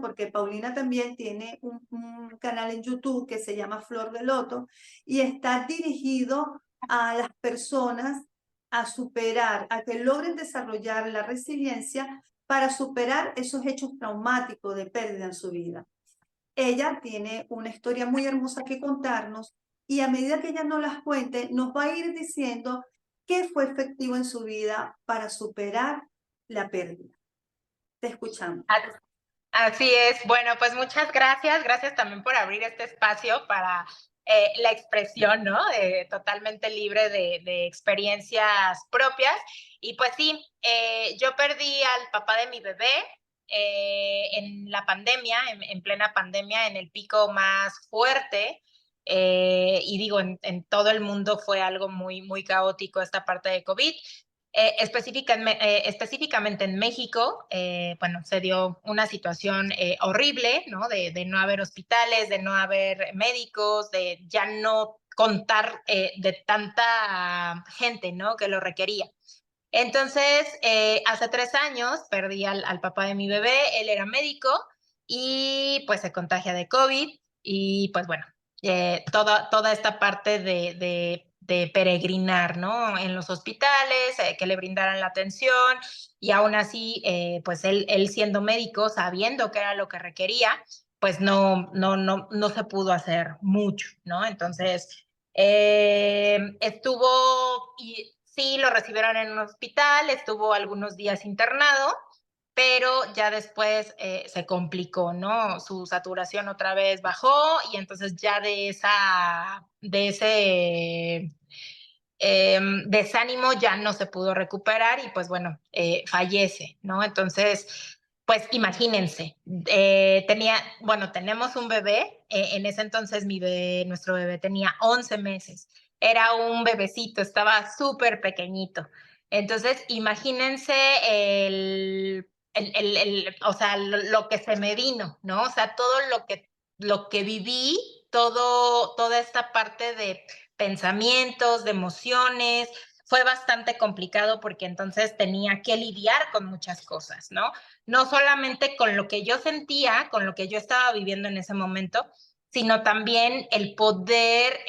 porque Paulina también tiene un canal en YouTube que se llama Flor de Loto y está dirigido a las personas a superar, a que logren desarrollar la resiliencia para superar esos hechos traumáticos de pérdida en su vida. Ella tiene una historia muy hermosa que contarnos y a medida que ella nos las cuente, nos va a ir diciendo qué fue efectivo en su vida para superar la pérdida. Te escuchamos. As- Así es. Bueno, pues muchas gracias. Gracias también por abrir este espacio para la expresión, ¿no? Totalmente libre de experiencias propias. Y pues sí, yo perdí al papá de mi bebé en la pandemia, en plena pandemia, en el pico más fuerte. Y digo, todo el mundo fue algo muy, muy caótico esta parte de COVID. Específicamente en México, bueno, se dio una situación horrible, ¿no? De no haber hospitales, de no haber médicos, de ya no contar de tanta gente, ¿no? Que lo requería. Entonces, hace 3 años perdí al papá de mi bebé, él era médico y pues se contagia de COVID y pues bueno, toda esta parte de peregrinar, ¿no? En los hospitales, que le brindaran la atención y aún así, pues él siendo médico, sabiendo que era lo que requería, pues no se pudo hacer mucho, ¿no? Entonces, estuvo, y sí, lo recibieron en un hospital, estuvo algunos días internado, pero ya después se complicó, ¿no? Su saturación otra vez bajó y entonces ya de ese desánimo ya no se pudo recuperar y pues bueno, fallece, ¿no? Entonces, pues imagínense, bueno, tenemos un bebé, en ese entonces nuestro bebé tenía 11 meses, era un bebecito, estaba súper pequeñito. Entonces, imagínense o sea, lo que se me vino, ¿no? O sea, todo lo que viví, toda esta parte de pensamientos, de emociones. Fue bastante complicado porque entonces tenía que lidiar con muchas cosas, ¿no? No solamente con lo que yo sentía, con lo que yo estaba viviendo en ese momento, sino también el poder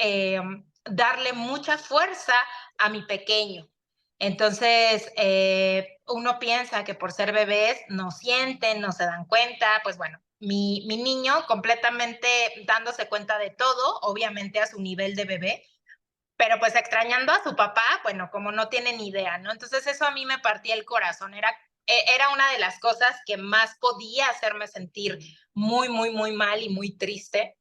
darle mucha fuerza a mi pequeño. Entonces, uno piensa que por ser bebés no sienten, no se dan cuenta, pues bueno, mi niño completamente dándose cuenta de todo, obviamente a su nivel de bebé, pero pues extrañando a su papá, bueno, como no tiene ni idea, ¿no? Entonces eso a mí me partía el corazón, era una de las cosas que más podía hacerme sentir muy, muy, muy mal y muy triste.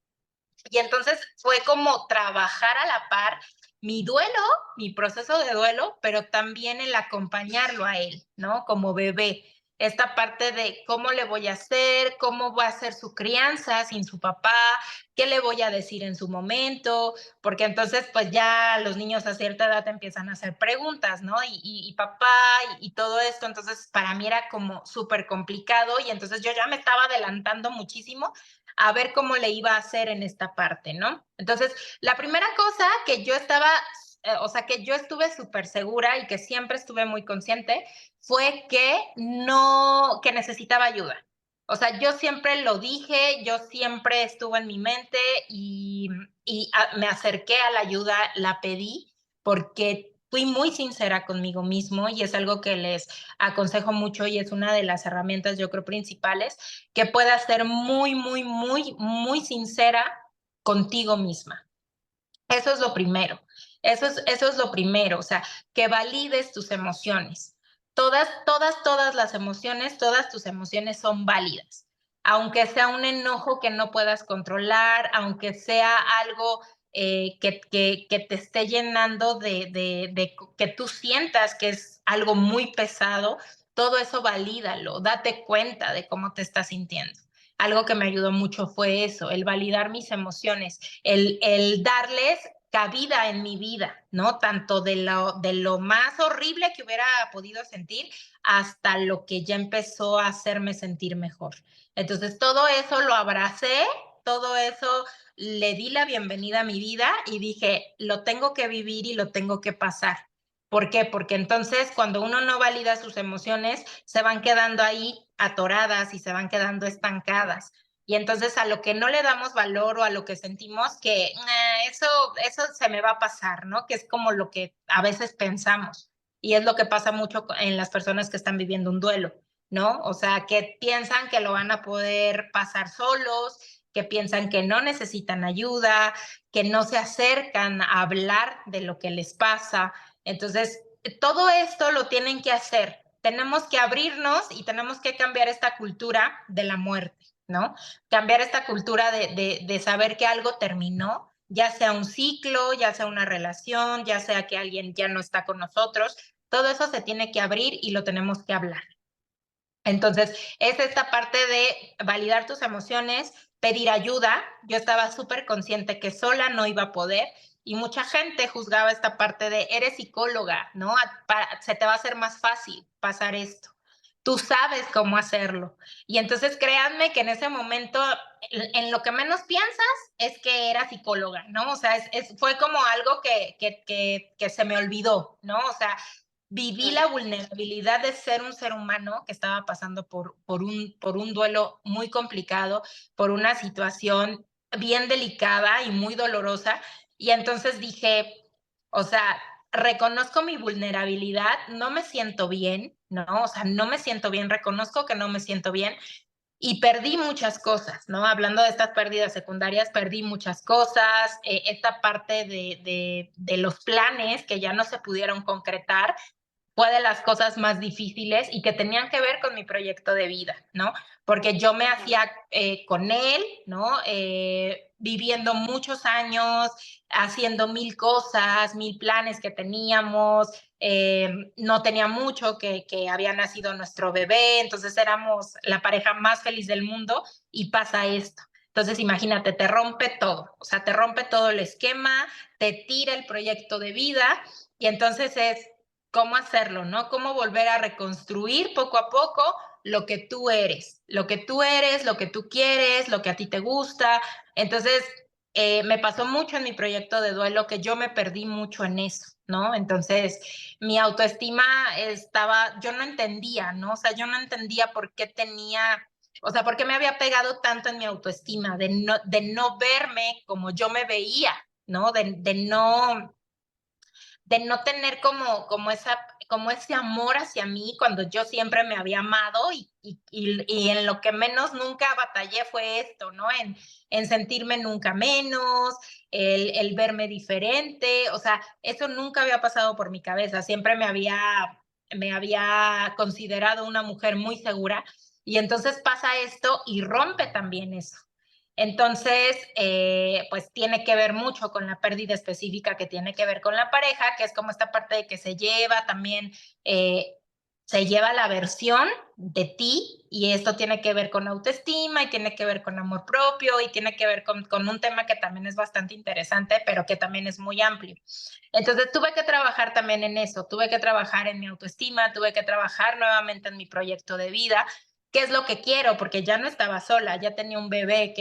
Y entonces fue como trabajar a la par mi duelo, mi proceso de duelo, pero también el acompañarlo a él, ¿no? Como bebé. Esta parte de cómo le voy a hacer, cómo va a ser su crianza sin su papá, qué le voy a decir en su momento, porque entonces pues ya los niños a cierta edad empiezan a hacer preguntas, ¿no? Y papá y todo esto, entonces para mí era como súper complicado y entonces yo ya me estaba adelantando muchísimo a ver cómo le iba a hacer en esta parte, ¿no? Entonces, la primera cosa que yo estaba, o sea, que yo estuve súper segura y que siempre estuve muy consciente, fue que no, que necesitaba ayuda. O sea, yo siempre lo dije, yo siempre estuvo en mi mente y me acerqué a la ayuda, la pedí, porque fui muy sincera conmigo mismo y es algo que les aconsejo mucho y es una de las herramientas, yo creo, principales, que puedas ser muy, muy, muy, muy sincera contigo misma. Eso es lo primero. Eso es lo primero, o sea, que valides tus emociones. Todas las emociones, todas tus emociones son válidas. Aunque sea un enojo que no puedas controlar, aunque sea algo que te esté llenando de que tú sientas que es algo muy pesado, todo eso valídalo, date cuenta de cómo te estás sintiendo. Algo que me ayudó mucho fue eso, el validar mis emociones, el darles cabida en mi vida, ¿no? Tanto de lo más horrible que hubiera podido sentir hasta lo que ya empezó a hacerme sentir mejor. Entonces, todo eso lo abracé, todo eso le di la bienvenida a mi vida y dije, lo tengo que vivir y lo tengo que pasar. ¿Por qué? Porque entonces cuando uno no valida sus emociones, se van quedando ahí atoradas y se van quedando estancadas. Y entonces a lo que no le damos valor o a lo que sentimos que eso se me va a pasar, ¿no? Que es como lo que a veces pensamos. Y es lo que pasa mucho en las personas que están viviendo un duelo, ¿no? O sea, que piensan que lo van a poder pasar solos, que piensan que no necesitan ayuda, que no se acercan a hablar de lo que les pasa. Entonces, todo esto lo tienen que hacer. Tenemos que abrirnos y tenemos que cambiar esta cultura de la muerte, ¿no? Cambiar esta cultura de saber que algo terminó, ya sea un ciclo, ya sea una relación, ya sea que alguien ya no está con nosotros. Todo eso se tiene que abrir y lo tenemos que hablar. Entonces, es esta parte de validar tus emociones, pedir ayuda. Yo estaba súper consciente que sola no iba a poder y mucha gente juzgaba esta parte de, eres psicóloga, ¿no? Se te va a hacer más fácil pasar esto. Tú sabes cómo hacerlo. Y entonces créanme que en ese momento, en lo que menos piensas es que era psicóloga, ¿no? O sea, fue como algo que se me olvidó, ¿no? O sea, viví la vulnerabilidad de ser un ser humano que estaba pasando por un duelo muy complicado, por una situación bien delicada y muy dolorosa. Y entonces dije, o sea, reconozco mi vulnerabilidad, no me siento bien, ¿no? O sea, no me siento bien, reconozco que no me siento bien y perdí muchas cosas, ¿no? Hablando de estas pérdidas secundarias, perdí muchas cosas, esta parte de los planes que ya no se pudieron concretar, fue de las cosas más difíciles y que tenían que ver con mi proyecto de vida, ¿no? Porque yo me hacía con él, ¿no? Viviendo muchos años, haciendo mil cosas, mil planes que teníamos, no tenía mucho que había nacido nuestro bebé, entonces éramos la pareja más feliz del mundo y pasa esto. Entonces, imagínate, te rompe todo, o sea, te rompe todo el esquema, te tira el proyecto de vida y entonces es cómo hacerlo, ¿no? Cómo volver a reconstruir poco a poco lo que tú eres, lo que tú eres, lo que tú quieres, lo que a ti te gusta. Entonces, me pasó mucho en mi proyecto de duelo que yo me perdí mucho en eso, ¿no? Entonces, mi autoestima estaba, yo no entendía, ¿no? O sea, yo no entendía por qué tenía, o sea, por qué me había pegado tanto en mi autoestima, de no verme como yo me veía, ¿no? De no tener como ese amor hacia mí cuando yo siempre me había amado y en lo que menos nunca batallé fue esto, ¿no? En sentirme nunca menos, el verme diferente, o sea, eso nunca había pasado por mi cabeza, siempre me había considerado una mujer muy segura y entonces pasa esto y rompe también eso. Entonces, pues tiene que ver mucho con la pérdida específica que tiene que ver con la pareja, que es como esta parte de que se lleva también, se lleva la versión de ti y esto tiene que ver con autoestima y tiene que ver con amor propio y tiene que ver con un tema que también es bastante interesante, pero que también es muy amplio. Entonces tuve que trabajar también en eso, tuve que trabajar en mi autoestima, tuve que trabajar nuevamente en mi proyecto de vida, qué es lo que quiero, porque ya no estaba sola, ya tenía un bebé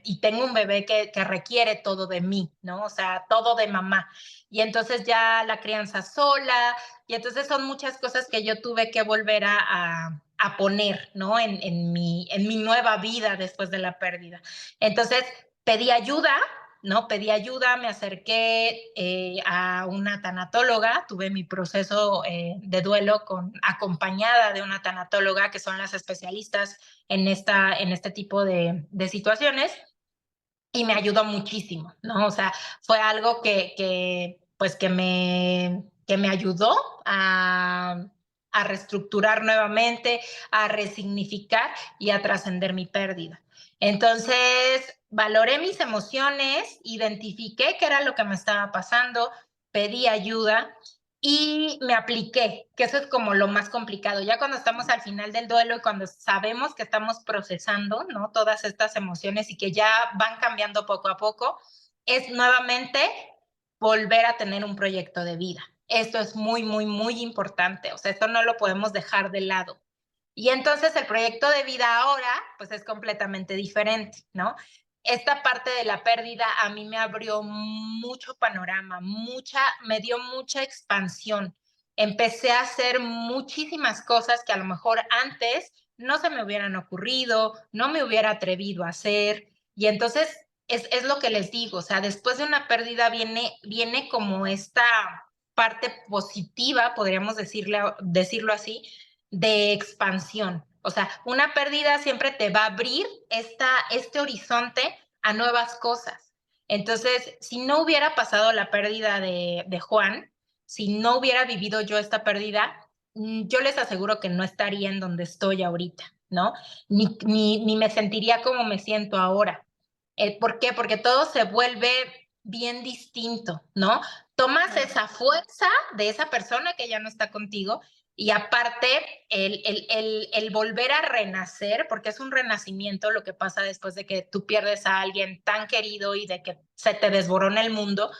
y tengo un bebé que requiere todo de mí, ¿no? O sea, todo de mamá. Y entonces ya la crianza sola, y entonces son muchas cosas que yo tuve que volver a poner, ¿no? En mi nueva vida después de la pérdida. Entonces pedí ayuda, ¿no? Pedí ayuda, me acerqué a una tanatóloga, tuve mi proceso de duelo acompañada de una tanatóloga, que son las especialistas en este tipo de situaciones, y me ayudó muchísimo, ¿no? O sea, fue algo pues que me ayudó a reestructurar nuevamente, a resignificar y a trascender mi pérdida. Entonces, valoré mis emociones, identifiqué qué era lo que me estaba pasando, pedí ayuda y me apliqué, que eso es como lo más complicado. Ya cuando estamos al final del duelo y cuando sabemos que estamos procesando, ¿no? Todas estas emociones y que ya van cambiando poco a poco, es nuevamente volver a tener un proyecto de vida. Esto es muy, muy, muy importante. O sea, esto no lo podemos dejar de lado. Y entonces el proyecto de vida ahora, pues es completamente diferente, ¿no? Esta parte de la pérdida a mí me abrió mucho panorama, me dio mucha expansión. empecé a hacer muchísimas cosas que a lo mejor antes no se me hubieran ocurrido, no me hubiera atrevido a hacer. Y entonces es lo que les digo, o sea, después de una pérdida viene como esta parte positiva, podríamos decirlo así, de expansión. O sea, una pérdida siempre te va a abrir este horizonte a nuevas cosas. Entonces, si no hubiera pasado la pérdida de Juan, si no hubiera vivido yo esta pérdida, yo les aseguro que no estaría en donde estoy ahorita, ¿no? Ni me sentiría como me siento ahora. ¿Por qué? Porque todo se vuelve bien distinto, ¿no? Tomas esa fuerza de esa persona que ya no está contigo y aparte el volver a renacer, porque es un renacimiento lo que pasa después de que tú pierdes a alguien tan querido y de que se te desborona el mundo,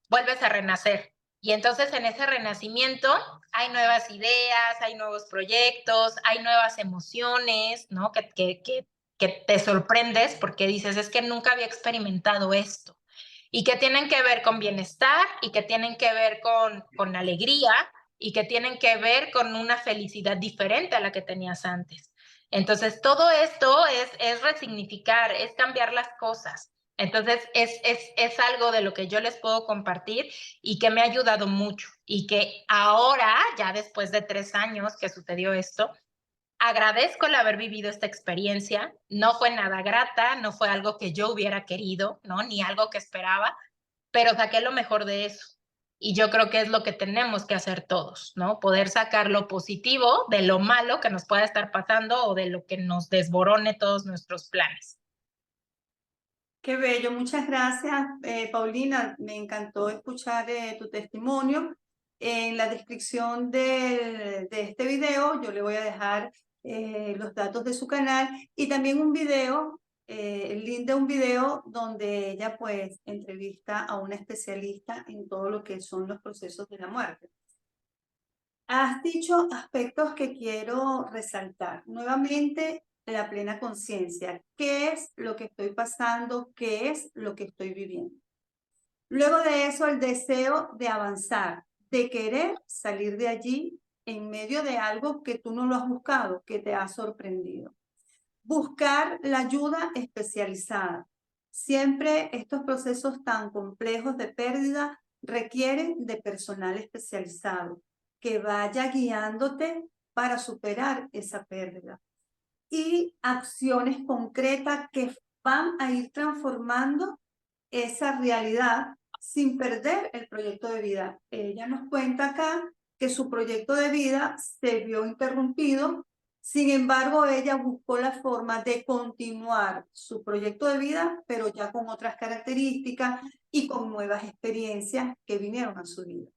vuelves a renacer. Y entonces en ese renacimiento hay nuevas ideas, hay nuevos proyectos, hay nuevas emociones, ¿no? Que te sorprendes porque dices, es que nunca había experimentado esto. Y que tienen que ver con bienestar y que tienen que ver con alegría y que tienen que ver con una felicidad diferente a la que tenías antes. Entonces, todo esto es resignificar, es cambiar las cosas. Entonces, es algo de lo que yo les puedo compartir y que me ha ayudado mucho. Y que ahora, ya después de 3 años que sucedió esto, agradezco el haber vivido esta experiencia. No fue nada grata, no fue algo que yo hubiera querido, ¿no? Ni algo que esperaba, pero saqué lo mejor de eso. Y yo creo que es lo que tenemos que hacer todos, ¿no? Poder sacar lo positivo de lo malo que nos pueda estar pasando o de lo que nos desborone todos nuestros planes. Qué bello, muchas gracias, Paulina. Me encantó escuchar tu testimonio. En la descripción de este video yo le voy a dejar los datos de su canal y también un video, el link de un video donde ella pues entrevista a una especialista en todo lo que son los procesos de la muerte. Has dicho aspectos que quiero resaltar. Nuevamente, la plena conciencia. ¿Qué es lo que estoy pasando? ¿Qué es lo que estoy viviendo? Luego de eso, el deseo de avanzar, de querer salir de allí en medio de algo que tú no lo has buscado, que te ha sorprendido. Buscar la ayuda especializada. Siempre estos procesos tan complejos de pérdida requieren de personal especializado que vaya guiándote para superar esa pérdida. Y acciones concretas que van a ir transformando esa realidad sin perder el proyecto de vida. Ella nos cuenta acá que su proyecto de vida se vio interrumpido, sin embargo, ella buscó la forma de continuar su proyecto de vida, pero ya con otras características y con nuevas experiencias que vinieron a su vida.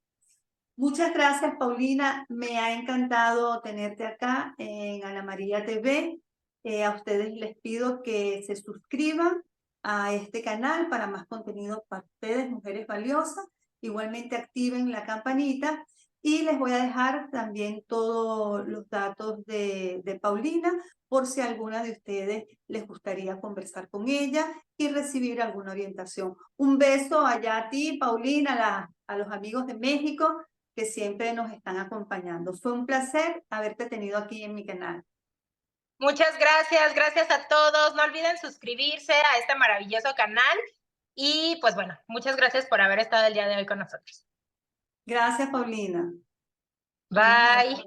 Muchas gracias, Paulina. Me ha encantado tenerte acá en Ana María TV. A ustedes les pido que se suscriban a este canal para más contenido para ustedes, mujeres valiosas. Igualmente activen la campanita y les voy a dejar también todos los datos de Paulina por si alguna de ustedes les gustaría conversar con ella y recibir alguna orientación. Un beso allá a ti, Paulina, a los amigos de México que siempre nos están acompañando. Fue un placer haberte tenido aquí en mi canal. Muchas gracias a todos. No olviden suscribirse a este maravilloso canal. Y pues bueno, muchas gracias por haber estado el día de hoy con nosotros. Gracias, Paulina. Bye.